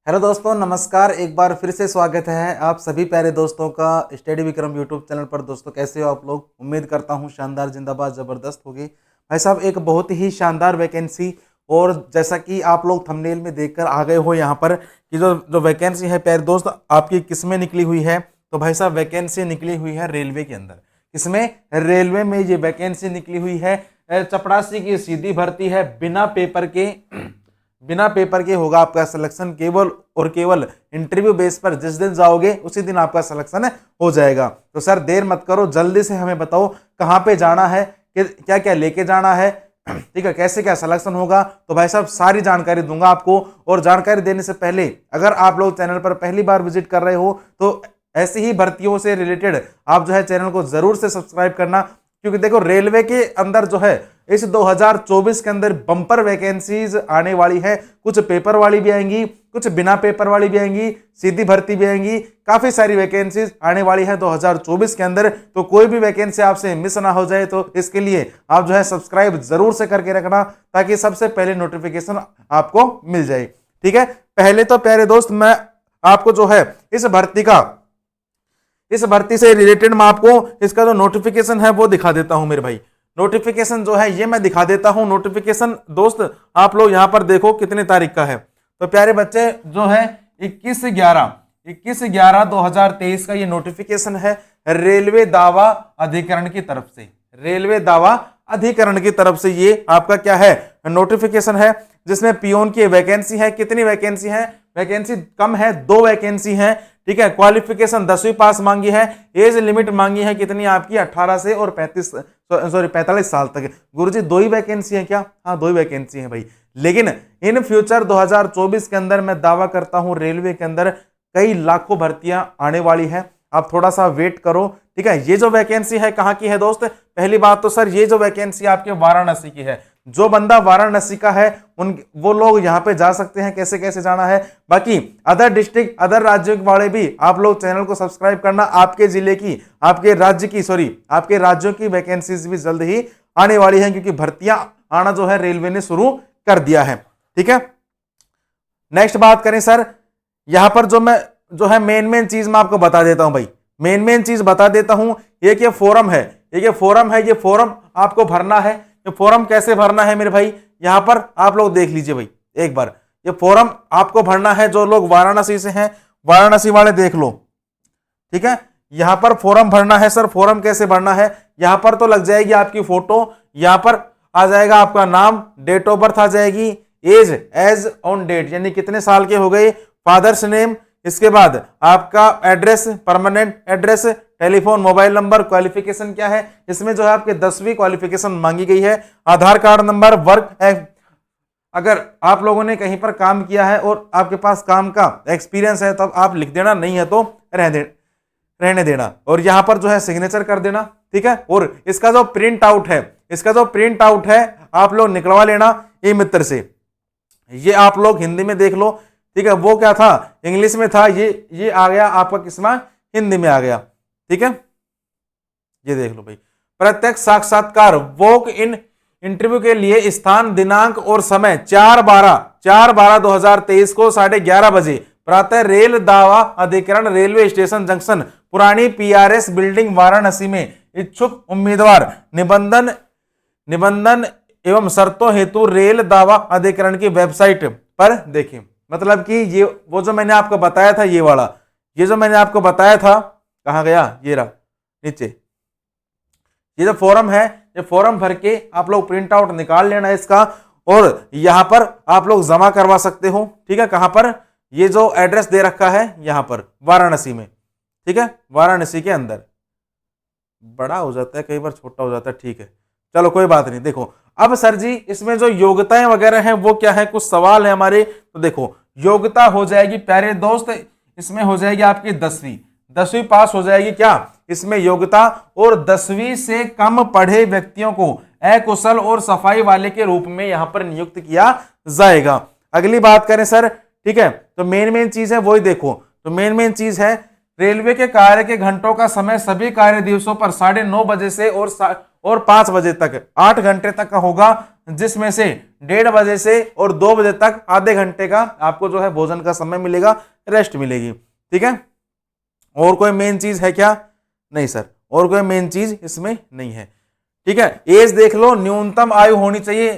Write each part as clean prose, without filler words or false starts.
Hello दोस्तों, नमस्कार। एक बार फिर से स्वागत है आप सभी प्यारे दोस्तों का स्टडी विक्रम यूट्यूब चैनल पर। दोस्तों कैसे हो आप लोग? उम्मीद करता हूँ शानदार, जिंदाबाद, ज़बरदस्त होगी। भाई साहब, एक बहुत ही शानदार वैकेंसी, और जैसा कि आप लोग थंबनेल में देखकर आ गए हो यहाँ पर कि जो जो वैकेंसी है प्यारे दोस्त, आपकी किसमें निकली हुई है? तो भाई साहब, वैकेंसी निकली हुई है रेलवे के अंदर। किसमें? रेलवे में ये वैकेंसी निकली हुई है। चपरासी की सीधी भर्ती है, बिना पेपर के होगा आपका सिलेक्शन, केवल और केवल इंटरव्यू बेस पर। जिस दिन जाओगे उसी दिन आपका सिलेक्शन हो जाएगा। तो सर देर मत करो, जल्दी से हमें बताओ कहाँ पे जाना है, क्या क्या लेके जाना है, ठीक है, कैसे क्या सिलेक्शन होगा। तो भाई साहब सारी जानकारी दूंगा आपको। और जानकारी देने से पहले अगर आप लोग चैनल पर पहली बार विजिट कर रहे हो तो ऐसी ही भर्तियों से रिलेटेड आप जो है चैनल को जरूर से सब्सक्राइब करना, क्योंकि देखो रेलवे के अंदर जो है इस 2024 के अंदर बम्पर वैकेंसीज आने वाली है। कुछ पेपर वाली भी आएंगी, कुछ बिना पेपर वाली भी आएंगी, सीधी भर्ती भी आएंगी। काफी सारी वैकेंसीज आने वाली है 2024 के अंदर। तो कोई भी वैकेंसी आपसे मिस ना हो जाए, तो इसके लिए आप जो है सब्सक्राइब जरूर से करके रखना, ताकि सबसे पहले नोटिफिकेशन आपको मिल जाए। ठीक है, पहले तो प्यारे दोस्त मैं आपको जो है इस भर्ती से रिलेटेड मैं आपको इसका जो नोटिफिकेशन है वो दिखा देता हूं मेरे भाई। नोटिफिकेशन जो है ये मैं दिखा देता हूं। नोटिफिकेशन दोस्त आप लोग यहां पर देखो कितनी तारीख का है। तो प्यारे बच्चे जो है 21/11/2023 का ये नोटिफिकेशन है रेलवे दावा अधिकरण की तरफ से। रेलवे दावा अधिकरण की तरफ से ये आपका क्या है, नोटिफिकेशन है, जिसमें पियोन की वैकेंसी है। कितनी वैकेंसी है? वैकेंसी कम है, 2 वैकेंसी है। ठीक है, क्वालिफिकेशन 10वीं पास मांगी है। एज लिमिट मांगी है कितनी आपकी? 18 से और 45 साल तक। गुरुजी 2 ही वैकेंसी है क्या? हाँ 2 ही वैकेंसी है भाई। लेकिन इन फ्यूचर 2024 के अंदर मैं दावा करता हूं रेलवे के अंदर कई लाखों भर्तियां आने वाली है। आप थोड़ा सा वेट करो। ठीक है, ये जो वैकेंसी है कहां की है दोस्त? पहली बात तो सर ये जो वैकेंसी आपके वाराणसी की है। जो बंदा वाराणसी का है वो लोग यहां पे जा सकते हैं। कैसे कैसे जाना है? बाकी अदर डिस्ट्रिक्ट, अदर राज्यों वाले भी आप लोग चैनल को सब्सक्राइब करना। आपके जिले की, आपके राज्यों की वैकेंसीज भी जल्द ही आने वाली है, क्योंकि भर्तियां आना जो है रेलवे ने शुरू कर दिया है। ठीक है, नेक्स्ट बात करें सर, यहां पर जो है मेन चीज मैं आपको बता देता हूं भाई। मेन चीज बता देता हूं। ये फॉर्म है, ये फॉर्म आपको भरना है। ये फॉर्म कैसे भरना है मेरे भाई? यहां पर आप लोग देख लीजिए भाई एक बार। ये फॉर्म आपको भरना है। जो लोग वाराणसी से हैं, वाराणसी वाले देख लो। ठीक है, यहां पर फॉर्म भरना है। सर फॉर्म कैसे भरना है? यहां पर तो लग जाएगी आपकी फोटो, यहां पर आ जाएगा आपका नाम, डेट ऑफ बर्थ आ जाएगी, एज ऑन डेट यानी कितने साल के हो गए, फादर्स नेम, इसके बाद आपका address, permanent address, telephone, mobile number, qualification क्या है, इसमें जो है आपके 10वीं क्वालिफिकेशन मांगी गई है, आधार कार्ड नंबर, वर्क, अगर आप लोगों ने कहीं पर काम किया है और आपके पास काम का एक्सपीरियंस है तब आप लिख देना, नहीं है तो रहने देना। और यहां पर जो है सिग्नेचर कर देना। ठीक है, और इसका जो प्रिंट आउट है आप लोग निकलवा लेना ई मित्र से। ये आप लोग हिंदी में देख लो। ठीक है, वो क्या था, इंग्लिश में था, ये आ गया आपका किसमें, हिंदी में आ गया। ठीक है, ये देख लो भाई। प्रत्यक्ष साक्षात्कार वॉक इन इंटरव्यू के लिए स्थान, दिनांक और समय 4/12/2023 को 11:30 बजे प्रातः रेल दावा अधिकरण, रेलवे स्टेशन जंक्शन, पुरानी PRS बिल्डिंग, वाराणसी में। इच्छुक उम्मीदवार निबंधन एवं शर्तों हेतु रेल दावा अधिकरण की वेबसाइट पर देखें। मतलब कि ये वो जो मैंने आपको बताया था, ये वाला, ये जो मैंने आपको बताया था, कहां गया, ये रहा नीचे। ये जो फॉर्म है, ये फॉर्म भर के आप लोग प्रिंट आउट निकाल लेना इसका, और यहां पर आप लोग जमा करवा सकते हो। ठीक है, कहां पर? ये जो एड्रेस दे रखा है यहां पर वाराणसी में। ठीक है, वाराणसी के अंदर। बड़ा हो जाता है कई बार, छोटा हो जाता है। ठीक है, चलो कोई बात नहीं। देखो अब सर जी इसमें जो योग्यताएं वगैरह हैं वो क्या है, कुछ सवाल है हमारे। तो देखो योग्यता हो जाएगी प्यारे दोस्त, इसमें हो जाएगी आपकी 10वीं पास हो जाएगी क्या इसमें योग्यता, और 10वीं से कम पढ़े व्यक्तियों को अकुशल और सफाई वाले के रूप में यहां पर नियुक्त किया जाएगा। अगली बात करें सर, ठीक है, तो मेन चीज है वही देखो। तो मेन चीज है रेलवे के कार्य के घंटों का समय सभी कार्य दिवसों पर 9:30 बजे से और और 5 बजे तक 8 घंटे तक का होगा, जिसमें से 1:30 बजे से और 2 बजे तक आधे घंटे का आपको जो है भोजन का समय मिलेगा, रेस्ट मिलेगी। ठीक है, और कोई मेन चीज है क्या? नहीं सर, और कोई मेन चीज इसमें नहीं है। ठीक है, एज देख लो, न्यूनतम आयु होनी चाहिए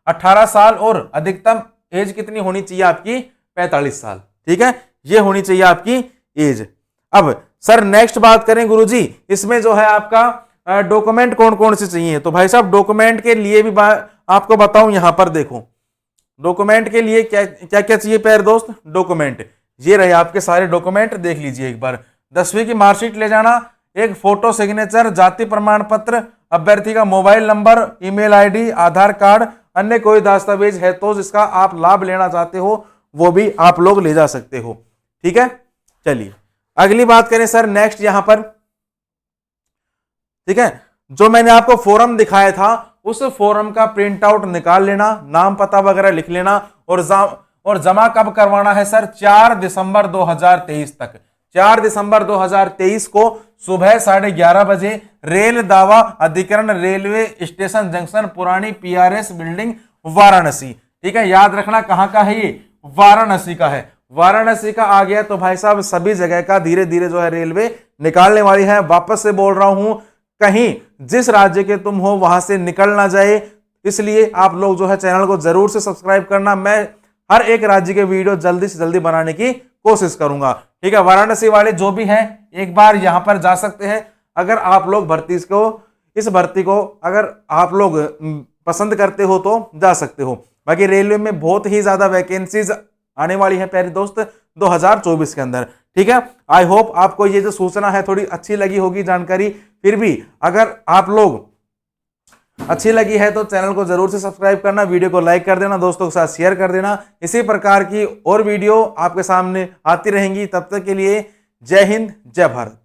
18 साल और अधिकतम एज कितनी होनी चाहिए आपकी? 45 साल। ठीक है, ये होनी चाहिए आपकी एज। अब सर नेक्स्ट बात करें गुरुजी, इसमें जो है आपका डॉक्यूमेंट कौन कौन से चाहिए? तो भाई साहब डॉक्यूमेंट के लिए भी आपको बताऊं, यहां पर देखो डॉक्यूमेंट के लिए क्या क्या क्या चाहिए प्यारे दोस्त। डॉक्यूमेंट ये रहे आपके सारे डॉक्यूमेंट, देख लीजिए एक बार। 10वीं की मार्कशीट ले जाना, एक फोटो सिग्नेचर, जाति प्रमाण पत्र, अभ्यर्थी का मोबाइल नंबर, ईमेल आईडी, आधार कार्ड, अन्य कोई दस्तावेज है तो जिसका आप लाभ लेना चाहते हो वो भी आप लोग ले जा सकते हो। ठीक है, चलिए अगली बात करें सर नेक्स्ट यहां पर। ठीक है, जो मैंने आपको फॉर्म दिखाया था उस फॉर्म का प्रिंट आउट निकाल लेना, नाम पता वगैरह लिख लेना, और जमा कब करवाना है सर? 4 दिसंबर 2023 तक। 4 दिसंबर 2023 को सुबह 11:30 बजे रेल दावा अधिकरण, रेलवे स्टेशन जंक्शन, पुरानी PRS बिल्डिंग, वाराणसी। ठीक है, याद रखना कहां का है ये? वाराणसी का है। वाराणसी का आ गया तो भाई साहब सभी जगह का धीरे धीरे जो है रेलवे निकालने वाली है। वापस से बोल रहा हूं, कहीं जिस राज्य के तुम हो वहां से निकल ना जाए, इसलिए आप लोग जो है चैनल को जरूर से सब्सक्राइब करना। मैं हर एक राज्य के वीडियो जल्दी से जल्दी बनाने की कोशिश करूंगा। ठीक है, वाराणसी वाले जो भी हैं एक बार यहां पर जा सकते हैं। अगर आप लोग इस भर्ती को अगर आप लोग पसंद करते हो तो जा सकते हो। बाकी रेलवे में बहुत ही ज्यादा वैकेंसीज आने वाली है प्यारे दोस्त 2024 के अंदर। ठीक है, आई होप आपको ये जो सूचना है थोड़ी अच्छी लगी होगी जानकारी। फिर भी अगर आप लोग अच्छी लगी है तो चैनल को जरूर से सब्सक्राइब करना, वीडियो को लाइक कर देना, दोस्तों के साथ शेयर कर देना। इसी प्रकार की और वीडियो आपके सामने आती रहेंगी। तब तक के लिए जय हिंद, जय भारत।